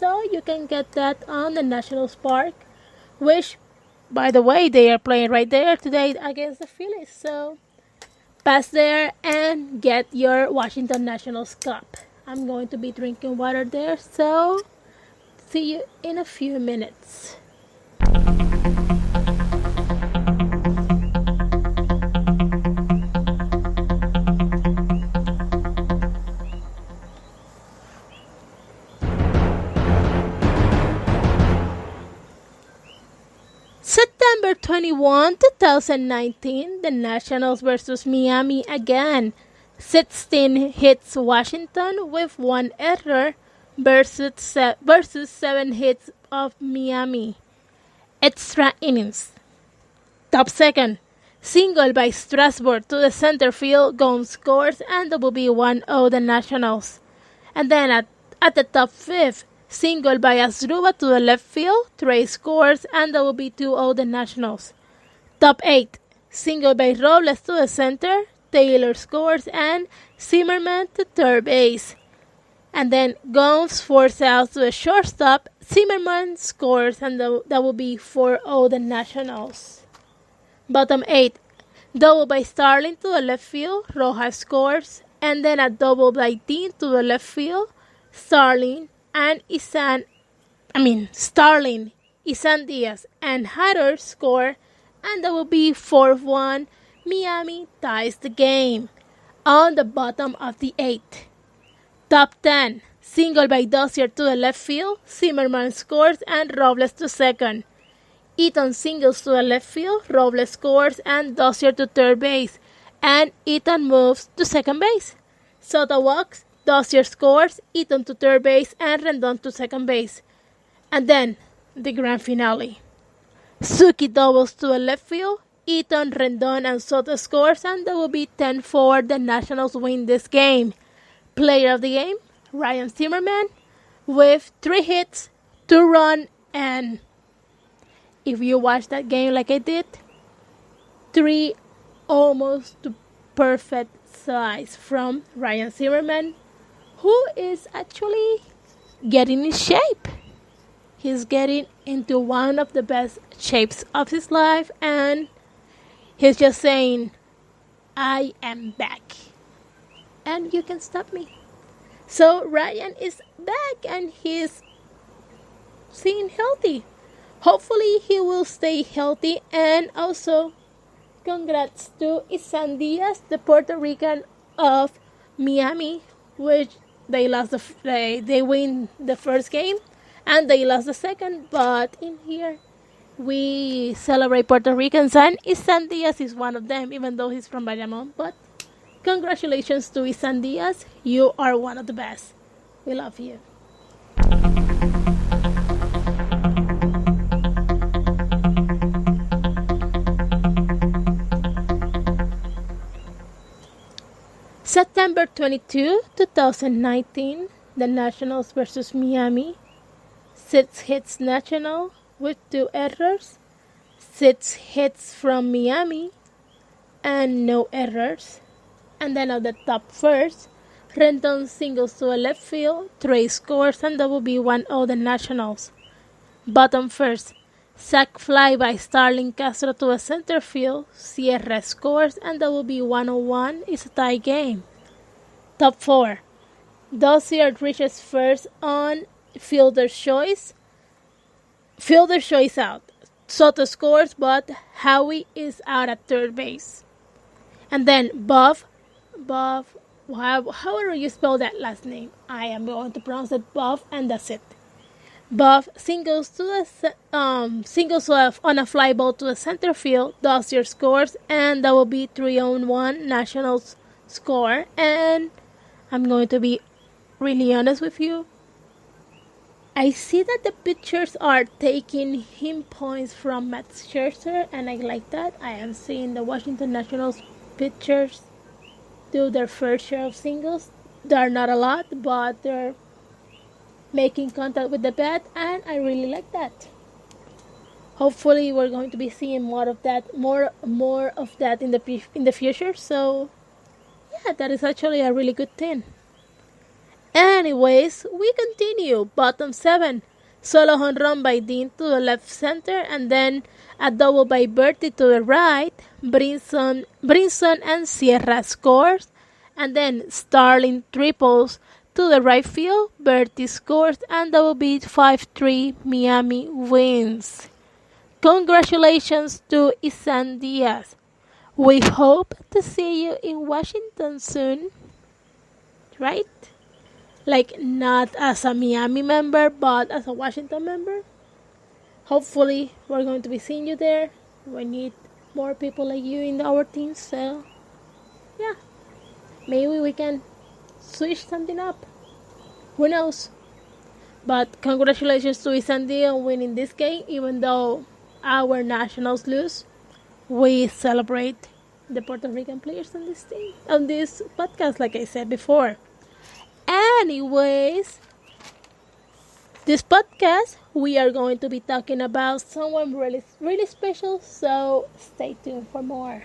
So you can get that on the Nationals Park, which, by the way, they are playing right there today against the Phillies. So pass there and get your Washington Nationals cup. I'm going to be drinking water there, so see you in a few minutes. September 21, 2019, the Nationals versus Miami again. 16 hits Washington with 1 error versus 7 hits of Miami. Extra innings. Top second. Single by Strasburg to the center field. Gomes scores and that will be 1-0 the Nationals. And then at the top fifth, single by Asdrúbal to the left field. Trey scores and that will be 2-0 the Nationals. Top 8, single by Robles to the center. Taylor scores and Zimmerman to third base. And then Gomes forced out to the shortstop. Zimmerman scores and that will be 4-0 the Nationals. Bottom 8, double by Starling to the left field. Rojas scores. And then a double by Dean to the left field. Starling, Isan Diaz, and Hatter score. And that will be 4-1. Miami ties the game. On the bottom of the 8th. Top 10. Single by Dozier to the left field. Zimmerman scores and Robles to second. Eaton singles to the left field. Robles scores and Dozier to third base. And Eaton moves to second base. Soto walks. Dozier scores. Eaton to third base and Rendón to second base. And then the grand finale. Suki doubles to the left field. Eaton, Rendón, and Soto scores, and that will be 10-4. The Nationals win this game. Player of the game, Ryan Zimmerman, with 3 hits, 2 runs, and if you watch that game like I did, 3 almost to perfect size from Ryan Zimmerman, who is actually getting in shape. He's getting into one of the best shapes of his life, and he's just saying, I am back. And you can stop me. So Ryan is back and he's seeing healthy. Hopefully he will stay healthy. And also, congrats to Isan Diaz, the Puerto Rican of Miami, which they win the first game and they lost the second. But in here, we celebrate Puerto Ricans, and Isan Diaz is one of them, even though he's from Bayamon. But congratulations to Isan Diaz. You are one of the best. We love you. September 22, 2019, the Nationals versus Miami. 6 hits National with 2 errors. 6 hits from Miami and no errors. And then at the top first, Rendón singles to the left field. Trey scores and that will be 1-0 the Nationals. Bottom first, sac fly by Starling Castro to the center field. Sierra scores and that will be 1-1. It's a tie game. Top 4, Dozier reaches first on fielder's choice. Fielder's choice out. Soto scores, but Howie is out at third base. And then Buff, however you spell that last name, I am going to pronounce it Buff, and that's it. Buff singles on a fly ball to the center field. Dozier scores, and that will be 3-1 Nationals score. And I'm going to be really honest with you. I see that the pitchers are taking him points from Max Scherzer, and I like that. I am seeing the Washington Nationals pitchers do their fair share of singles. There are not a lot, but they're making contact with the bat, and I really like that. Hopefully, we're going to be seeing more of that in the future. So, yeah, that is actually a really good thing. Anyways, we continue. Bottom 7. Solo home run by Dean to the left center, and then a double by Bertie to the right. Brinson and Sierra scores, and then Starling triples to the right field. Bertie scores, and double beat 5-3. Miami wins. Congratulations to Isan Diaz. We hope to see you in Washington soon. Right? Like, not as a Miami member, but as a Washington member. Hopefully, we're going to be seeing you there. We need more people like you in our team, so yeah. Maybe we can switch something up. Who knows? But congratulations to Isandy on winning this game, even though our Nationals lose. We celebrate the Puerto Rican players on this team, on this podcast, like I said before. Anyways, this podcast we are going to be talking about someone really special, so stay tuned for more.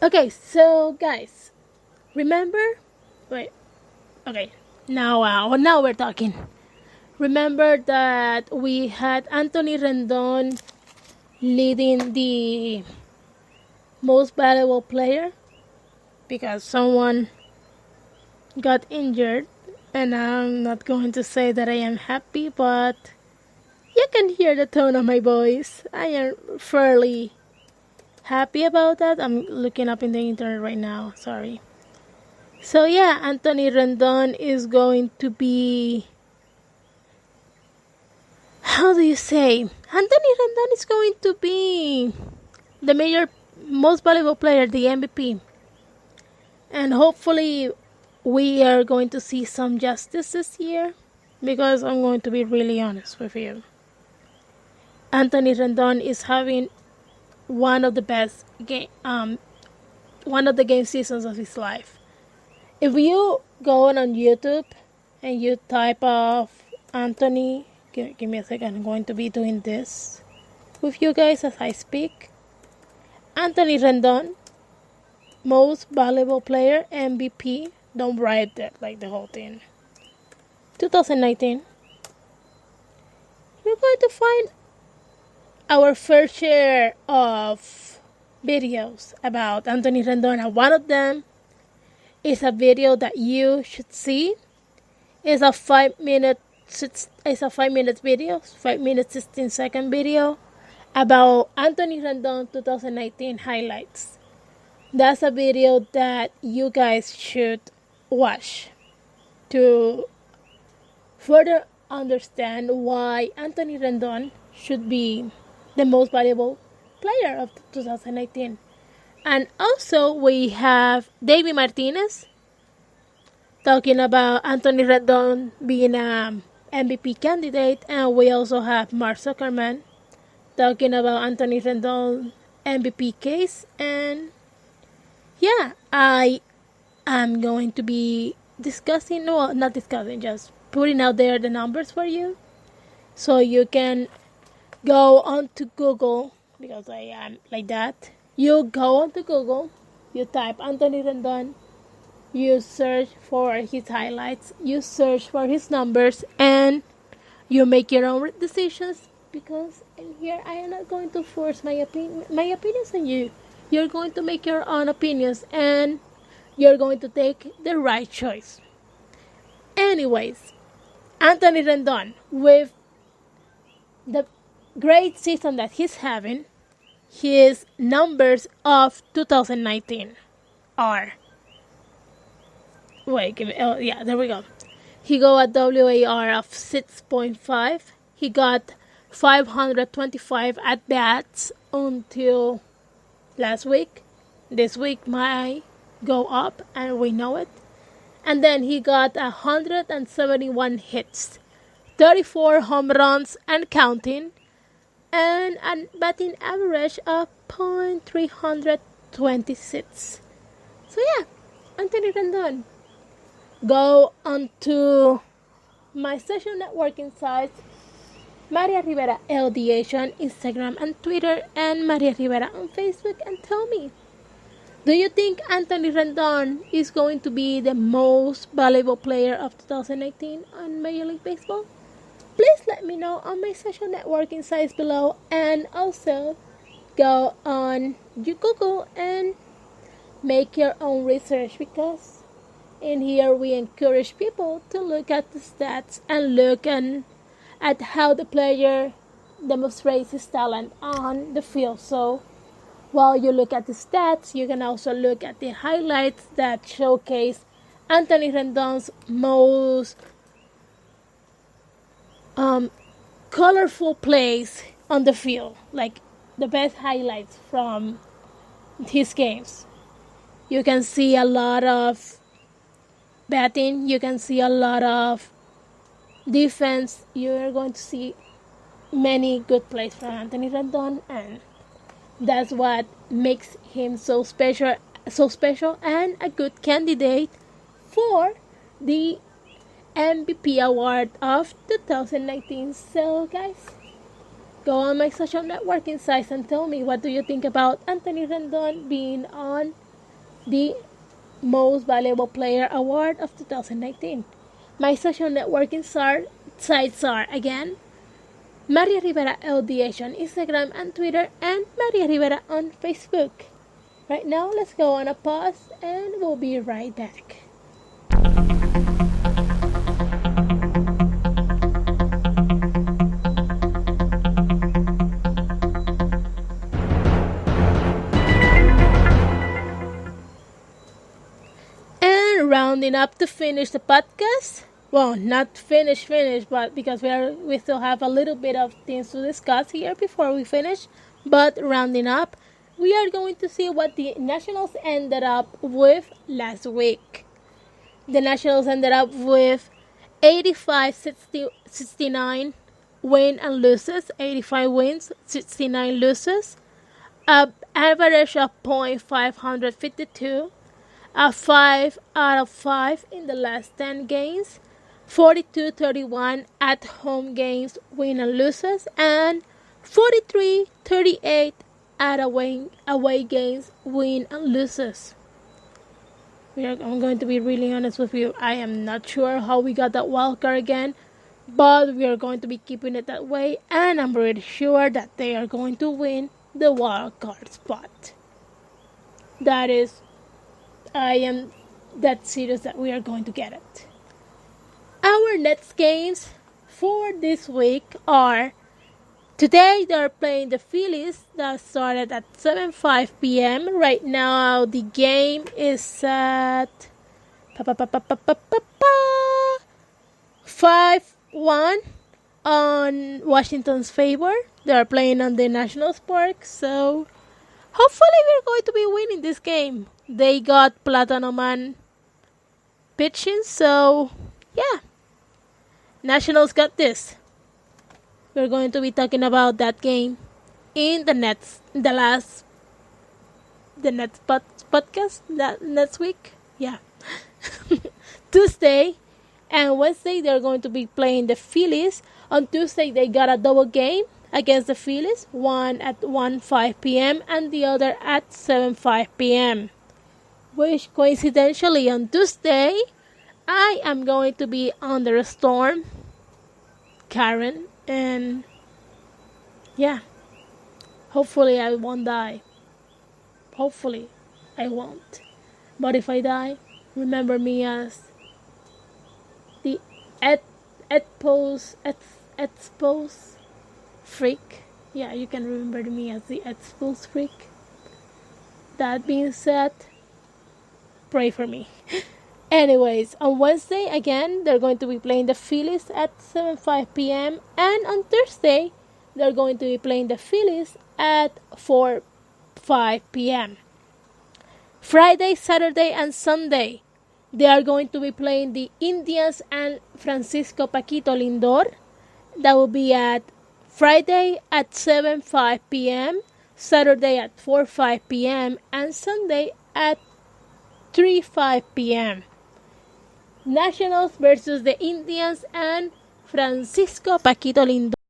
Okay, so guys, remember? Wait. Okay, now we're talking. Remember that we had Anthony Rendón leading the most valuable player because someone got injured, and I'm not going to say that I am happy, but you can hear the tone of my voice. I am fairly happy about that. I'm looking up in the internet right now. Sorry. So yeah, Anthony Rendón is going to be, how do you say? Anthony Rendón is going to be the most valuable player, the MVP. And hopefully we are going to see some justice this year, because I'm going to be really honest with you. Anthony Rendón is having one of the best game seasons of his life. If you go on YouTube and you type of Anthony, give me a second, I'm going to be doing this with you guys as I speak. Anthony Rendón, most valuable player, MVP, don't write that like the whole thing. 2019, you're going to find our fair share of videos about Anthony Rendón, and one of them is a video that you should see. It's a 5 minute video, 5 minute 16-second video about Anthony Rendón 2019 highlights. That's a video that you guys should watch to further understand why Anthony Rendón should be the most valuable player of 2019. And also we have David Martinez talking about Anthony Rendón being an MVP candidate, and we also have Mark Zuckerman talking about Anthony Rendón MVP case. And yeah, I am going to be just putting out there the numbers for you, so you can go on to Google, because I am like that. You go on to Google, you type Anthony Rendón, you search for his highlights, you search for his numbers, and you make your own decisions, because in here I am not going to force my opinions on you. You're going to make your own opinions, and you're going to take the right choice. Anyways, Anthony Rendón, with the great season that he's having, his numbers of 2019 are, there we go. He got a WAR of 6.5. He got 525 at bats until last week. This week might go up, and we know it. And then he got 171 hits, 34 home runs and counting, and a batting average of .326. So yeah, Anthony Rendón, Go onto my social networking sites, Maria Rivera LDH on Instagram and Twitter, and Maria Rivera on Facebook, and tell me, do you think Anthony Rendón is going to be the most valuable player of 2018 on Major League Baseball? Please let me know on my social networking sites below, and also go on Google and make your own research, because in here we encourage people to look at the stats and look at how the player demonstrates his talent on the field. So while you look at the stats, you can also look at the highlights that showcase Anthony Rendon's most colorful plays on the field, like the best highlights from his games. You can see a lot of batting, you can see a lot of defense. You're going to see many good plays from Anthony Rendon, and that's what makes him so special and a good candidate for the MVP award of 2019. So guys, go on my social networking sites and tell me, what do you think about Anthony Rendon being on the most valuable player award of 2019? My social networking sites are, again, Maria Rivera LDH on Instagram and Twitter, and Maria Rivera on Facebook. Right now, let's go on a pause and we'll be right back. And rounding up to finish the podcast. Well, not finish, but because we still have a little bit of things to discuss here before we finish. But rounding up, we are going to see what the Nationals ended up with last week. The Nationals ended up with 85-69 win and losses, 85 wins, 69 losses, an average of .552, a 5 out of 5 in the last 10 games, 42-31 at home games win and losses, and 43-38 at away games win and losses. I'm going to be really honest with you. I am not sure how we got that wild card again, but we are going to be keeping it that way, and I'm pretty sure that they are going to win the wild card spot. I am that serious that we are going to get it. Our next games for this week are, today they're playing the Phillies. That started at 7:05 p.m. Right now the game is at 5-1 on Washington's favor. They're playing on the Nationals Park, so hopefully we're going to be winning this game. They got Platano Man pitching, so yeah, Nationals got this. We're going to be talking about that game in the next podcast that next week. Yeah. Tuesday and Wednesday they're going to be playing the Phillies. On Tuesday they got a double game against the Phillies, one at 1:05 p.m. and the other at 7:05 p.m. Which coincidentally on Tuesday I am going to be under a storm, Karen, and yeah, hopefully I won't die. Hopefully I won't. But if I die, remember me as the Expose freak. Yeah, you can remember me as the Expose freak. That being said, pray for me. Anyways, on Wednesday, again, they're going to be playing the Phillies at 7:05 p.m. And on Thursday, they're going to be playing the Phillies at 4:05 p.m. Friday, Saturday, and Sunday, they are going to be playing the Indians and Francisco Paquito Lindor. That will be at Friday at 7:05 p.m., Saturday at 4:05 p.m., and Sunday at 3:05 p.m. Nationals versus the Indians and Francisco Paquito Lindor.